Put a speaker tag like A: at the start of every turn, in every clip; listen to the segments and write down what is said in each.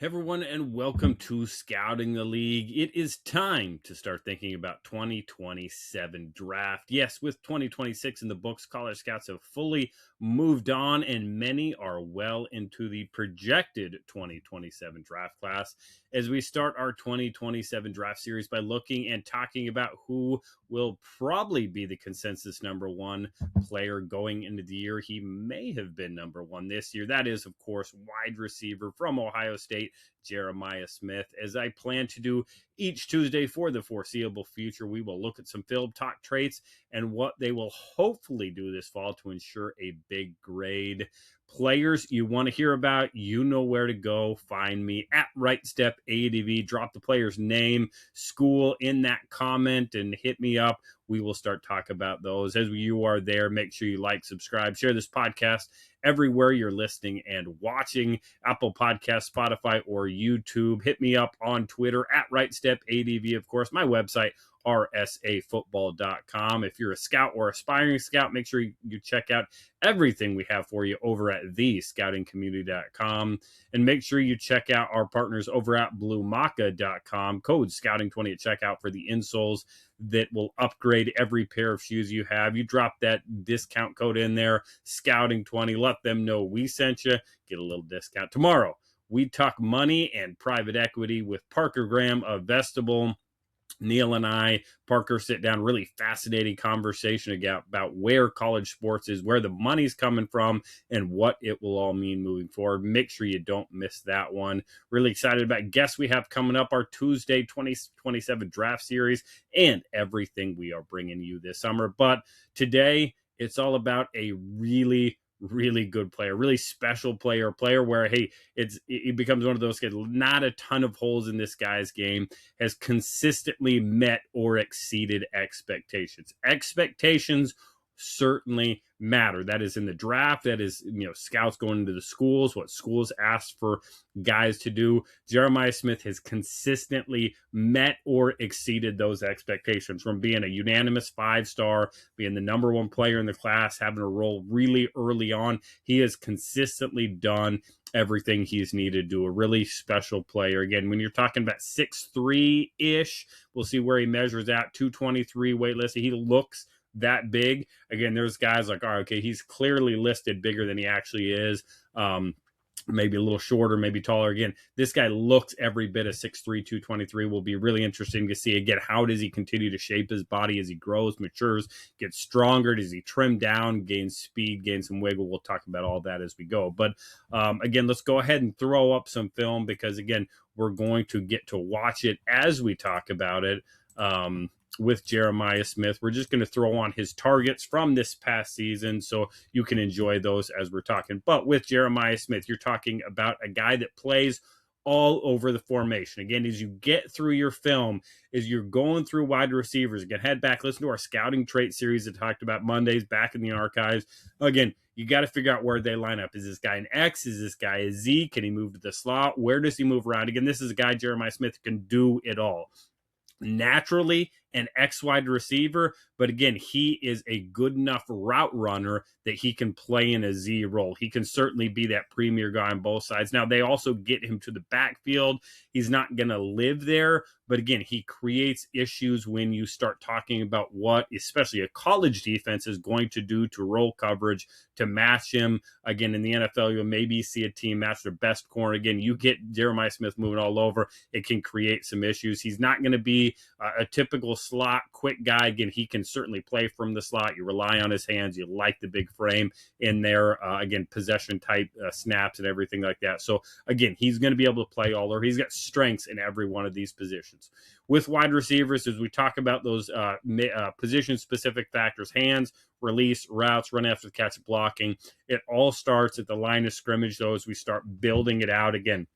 A: Hey everyone, and welcome to Scouting the League. It is time to start thinking about 2027 draft. Yes, with 2026 in the books, college scouts have fully moved on, and many are well into the projected 2027 draft class. As we start our 2027 draft series by looking and talking about who will probably be the consensus number one player going into the year. He may have been number one this year. That is, of course, wide receiver from Ohio State, Jeremiah Smith. As I plan to do each Tuesday for the foreseeable future, we will look at some film, talk traits, and what they will hopefully do this fall to ensure a big grade. Players you want to hear about, you know where to go. Find me at RightStepADV. Drop the player's name, school in that comment, and hit me up. We will start talking about those. As you are there, make sure you like, subscribe, share this podcast everywhere you're listening and watching. Apple Podcasts, Spotify, or YouTube. Hit me up on Twitter at RightStepADV. Of course, my website, rsafootball.com. If you're a scout or aspiring scout, make sure you check out everything we have for you over at thescoutingcommunity.com. And make sure you check out our partners over at bluemaca.com. Code scouting20 at checkout for the insoles that will upgrade every pair of shoes you have. You drop that discount code in there, scouting20. Let them know we sent you. Get a little discount. Tomorrow, we talk money and private equity with Parker Graham of Vestibule. Neil and Parker, sit down, really fascinating conversation about where college sports is, where the money's coming from, and what it will all mean moving forward. Make sure you don't miss that one. Really excited about guests we have coming up, our Tuesday 2027 draft series, and everything we are bringing you this summer. But today, it's all about a really good player, really special player where, hey, it becomes one of those guys, not a ton of holes in this guy's game, has consistently met or exceeded expectations. Expectations certainly matter. That is in the draft. That is, scouts going into the schools, what schools ask for guys to do. Jeremiah Smith has consistently met or exceeded those expectations, from being a unanimous 5-star, being the number one player in the class, having a role really early on. He has consistently done everything he's needed to do. A really special player. Again, when you're talking about 6'3-ish, we'll see where he measures at, 223 weight listed. He looks that big. Again, there's guys like, okay, he's clearly listed bigger than he actually is. Maybe a little shorter, maybe taller. Again, this guy looks every bit of 6'3", 223. Will be really interesting to see. Again, how does he continue to shape his body as he grows, matures, gets stronger? Does he trim down, gain speed, gain some wiggle? We'll talk about all that as we go. But again, let's go ahead and throw up some film, because again, we're going to get to watch it as we talk about it. With Jeremiah Smith, we're just going to throw on his targets from this past season so you can enjoy those as we're talking. But with Jeremiah Smith, you're talking about a guy that plays all over the formation. Again, as you get through your film, as you're going through wide receivers, again, head back, listen to our scouting trait series that talked about Mondays back in the archives. Again, you got to figure out where they line up. Is this guy an X? Is this guy a Z? Can he move to the slot? Where does he move around? Again, this is a guy, Jeremiah Smith, can do it all. Naturally an X wide receiver, but again, he is a good enough route runner that he can play in a Z role. He can certainly be that premier guy on both sides. Now, they also get him to the backfield. He's not going to live there, but again, he creates issues when you start talking about what, especially a college defense, is going to do to roll coverage to match him. Again, in the NFL, you'll maybe see a team match their best corner. Again, you get Jeremiah Smith moving all over, it can create some issues. He's not going to be a typical slot quick guy. Again, he can certainly play from the slot. You rely on his hands. You like the big frame in there. Again, possession type snaps and everything like that. So again, he's going to be able to play all over. He's got strengths in every one of these positions. With wide receivers, as we talk about those position-specific factors, hands, release, routes, run after the catch, blocking, it all starts at the line of scrimmage, though, as we start building it out. Again,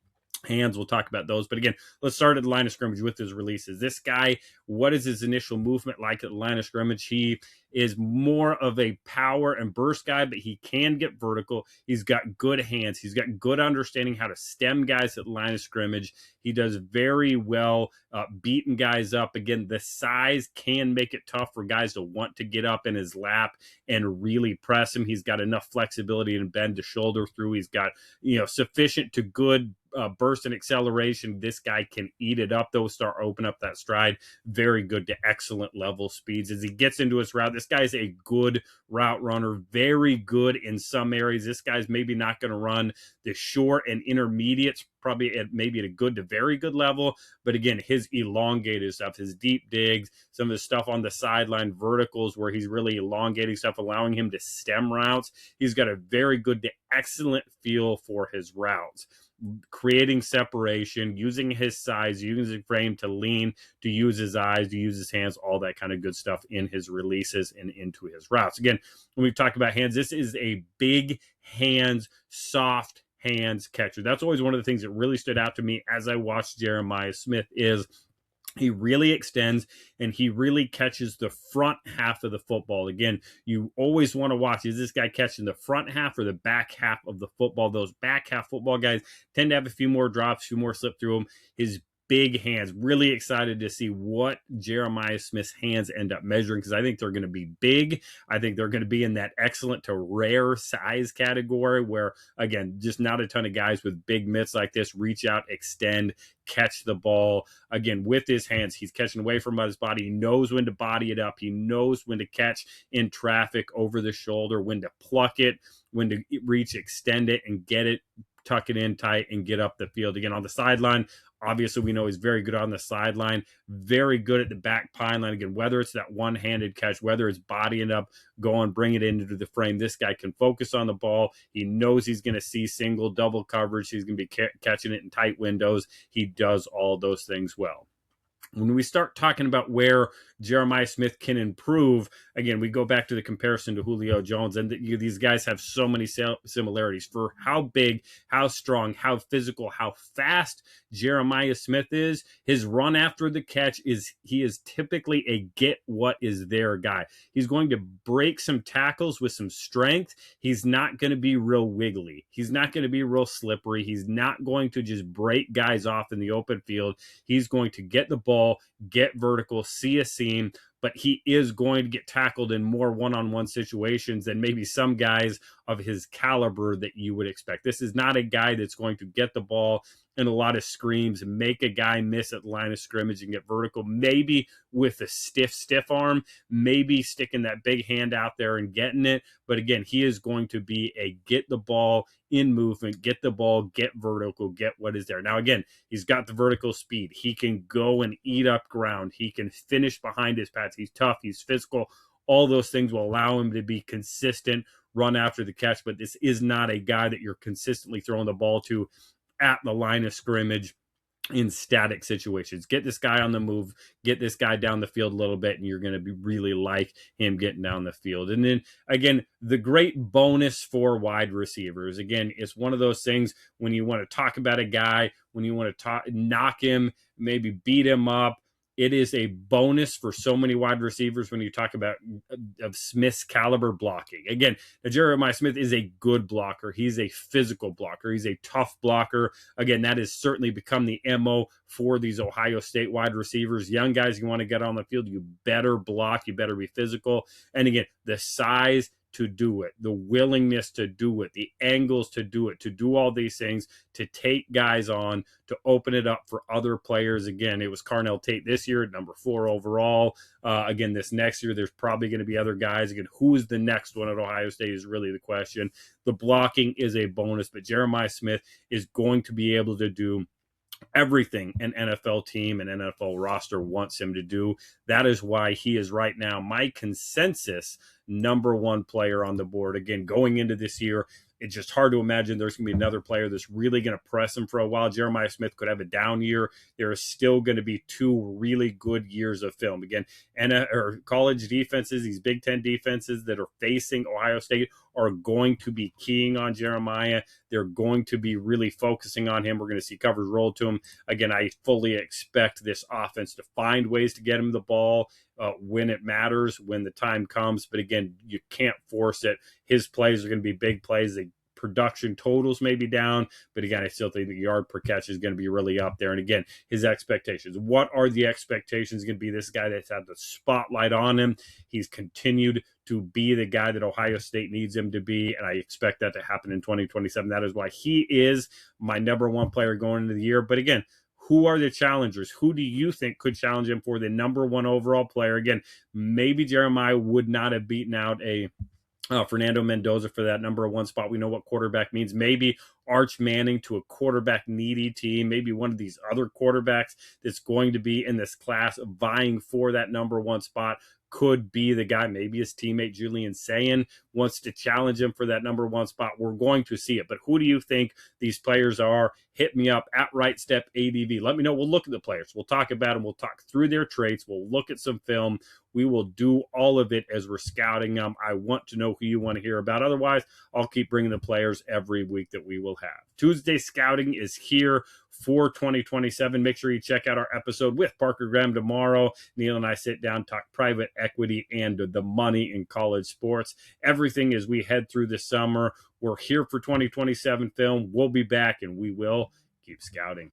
A: hands, we'll talk about those. But again, let's start at the line of scrimmage with his releases. This guy, what is his initial movement like at the line of scrimmage? He is more of a power and burst guy, but he can get vertical. He's got good hands. He's got good understanding how to stem guys at the line of scrimmage. He does very well beating guys up. Again, the size can make it tough for guys to want to get up in his lap and really press him. He's got enough flexibility and bend to shoulder through. He's got, sufficient to good burst and acceleration. This guy can eat it up, though, start open up that stride. Very good to excellent level speeds. As he gets into his route, this guy's a good route runner, very good in some areas. This guy's maybe not going to run the short and intermediates, probably maybe at a good to very good level. But again, his elongated stuff, his deep digs, some of the stuff on the sideline verticals where he's really elongating stuff, allowing him to stem routes. He's got a very good to excellent feel for his routes, creating separation, using his size, using his frame to lean, to use his eyes, to use his hands, all that kind of good stuff in his releases and into his routes. Again, when we talk about hands, this is a big hands, soft hands catcher. That's always one of the things that really stood out to me as I watched Jeremiah Smith is he really extends and he really catches the front half of the football. Again, you always want to watch, is this guy catching the front half or the back half of the football? Those back half football guys tend to have a few more drops, a few more slip through them. His big hands, really excited to see what Jeremiah Smith's hands end up measuring, because I think they're going to be big. I think they're going to be in that excellent to rare size category where, again, just not a ton of guys with big mitts like this reach out, extend, catch the ball. Again, with his hands, he's catching away from his body. He knows when to body it up. He knows when to catch in traffic over the shoulder, when to pluck it, when to reach, extend it, and get it, tuck it in tight, and get up the field. Again, on the sideline, obviously, we know he's very good on the sideline, very good at the back pine line. Again, whether it's that one-handed catch, whether it's bodying up, going, bring it into the frame, this guy can focus on the ball. He knows he's going to see single, double coverage. He's going to be catching it in tight windows. He does all those things well. When we start talking about where Jeremiah Smith can improve, again, we go back to the comparison to Julio Jones, and these guys have so many similarities for how big, how strong, how physical, how fast Jeremiah Smith is. His run after the catch he is typically a get what is there guy. He's going to break some tackles with some strength. He's not going to be real wiggly. He's not going to be real slippery. He's not going to just break guys off in the open field. He's going to get the ball, get vertical, see a seam, but he is going to get tackled in more one-on-one situations than maybe some guys of his caliber that you would expect. This is not a guy that's going to get the ball in a lot of screams and make a guy miss at the line of scrimmage and get vertical, maybe with a stiff arm, maybe sticking that big hand out there and getting it. But again, he is going to be a get the ball in movement, get the ball, get vertical, get what is there. Now, again, he's got the vertical speed. He can go and eat up ground. He can finish behind his pads. He's tough. He's physical. All those things will allow him to be consistent, run after the catch. But this is not a guy that you're consistently throwing the ball to at the line of scrimmage in static situations. Get this guy on the move, get this guy down the field a little bit, and you're going to be really like him getting down the field. And then again, the great bonus for wide receivers. Again, it's one of those things when you want to talk about a guy, when you want to knock him, maybe beat him up. It is a bonus for so many wide receivers when you talk about of Smith's caliber blocking. Again, Jeremiah Smith is a good blocker. He's a physical blocker. He's a tough blocker. Again, that has certainly become the MO for these Ohio State wide receivers. Young guys, you want to get on the field, you better block, you better be physical. And again, the size to do it, the willingness to do it, the angles to do it, to do all these things, to take guys on, to open it up for other players. Again, it was Carnell Tate this year, number 4 overall. Again, this next year, there's probably going to be other guys. Again, who's the next one at Ohio State is really the question. The blocking is a bonus, but Jeremiah Smith is going to be able to do everything an NFL team and NFL roster wants him to do. That is why he is right now my consensus number 1 player on the board. Again, going into this year, it's just hard to imagine there's going to be another player that's really going to press him for a while. Jeremiah Smith could have a down year. There is still going to be 2 really good years of film. Again, college defenses, these Big Ten defenses that are facing Ohio State are going to be keying on Jeremiah. They're going to be really focusing on him. We're going to see coverage roll to him. Again, I fully expect this offense to find ways to get him the ball when it matters, when the time comes. But again, you can't force it. His plays are going to be big plays. They production totals may be down, but again, I still think the yard per catch is going to be really up there. And again, his expectations. What are the expectations going to be? This guy that's had the spotlight on him. He's continued to be the guy that Ohio State needs him to be, and I expect that to happen in 2027. That is why he is my number one player going into the year. But again, who are the challengers? Who do you think could challenge him for the number one overall player? Again, maybe Jeremiah would not have beaten out a Fernando Mendoza for that number one spot. We know what quarterback means. Maybe Arch Manning to a quarterback needy team. Maybe one of these other quarterbacks that's going to be in this class vying for that number one spot could be the guy. Maybe his teammate Julian Sayin wants to challenge him for that number one spot. We're going to see it. But who do you think these players are? Hit me up at Right Step ADV. Let me know. We'll look at the players. We'll talk about them. We'll talk through their traits. We'll look at some film. We will do all of it as we're scouting them. I want to know who you want to hear about. Otherwise, I'll keep bringing the players every week that we will have. Tuesday Scouting is here for 2027. Make sure you check out our episode with Parker Graham tomorrow. Neil and I sit down, talk private equity and the money in college sports. Everything as we head through the summer. We're here for 2027 film. We'll be back and we will keep scouting.